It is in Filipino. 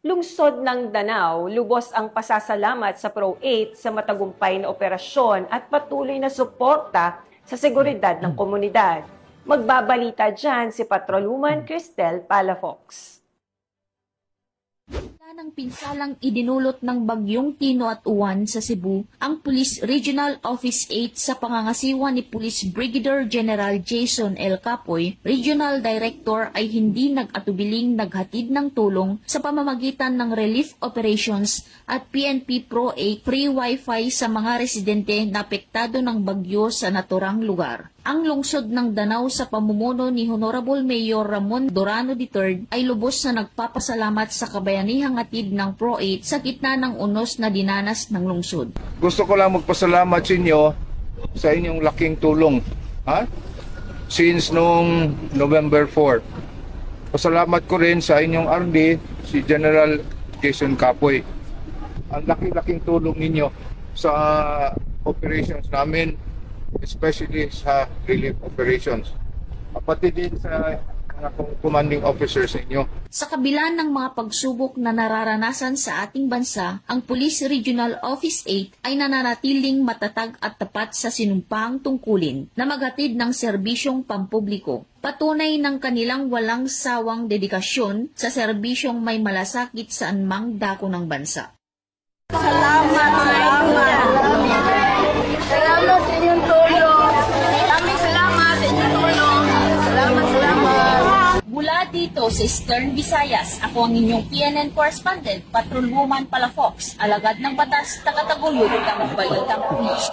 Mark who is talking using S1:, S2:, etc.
S1: Lungsod ng Danao, lubos ang pasasalamat sa Pro-8 sa matagumpay na operasyon at patuloy na suporta sa seguridad ng komunidad. Magbabalita dyan si Patrolwoman Cristel Palafox.
S2: Ng pinsalang idinulot ng bagyong Tino at Uwan sa Cebu, ang Police Regional Office 8 sa pangangasiwa ni Police Brigadier General Jason L. Capoy, Regional Director, ay hindi nag-atubiling naghatid ng tulong sa pamamagitan ng relief operations at PNP Pro-8 free Wi-Fi sa mga residente na apektado ng bagyo sa naturang lugar. Ang lungsod ng Danao sa pamumuno ni Honorable Mayor Ramon Dorano III ay lubos na nagpapasalamat sa kabayanihang hatid ng Pro-8 sa gitna ng unos na dinanas ng lungsod.
S3: Gusto ko lang magpasalamat sa inyo sa inyong laking tulong since noong November 4. Pasalamat ko rin sa inyong RD, si General Jason Capoy. Ang laking tulong ninyo sa operations namin, especially sa relief operations. Pati din sa mga commanding officers ninyo.
S2: Sa kabila ng mga pagsubok na nararanasan sa ating bansa, ang Police Regional Office 8 ay nananatiling matatag at tapat sa sinumpahang tungkulin na maghatid ng serbisyong pampubliko. Patunay ng kanilang walang sawang dedikasyon sa serbisyong may malasakit sa anumang dako ng bansa.
S4: Salamat sa inyong tulong. Maraming salamat sa inyong tulong. Salamat.
S2: Mula dito sa Eastern Visayas, ako ang inyong PNN correspondent, Patrolwoman Palafox, alagad ng batas, tagataguyod ng balitang pulis.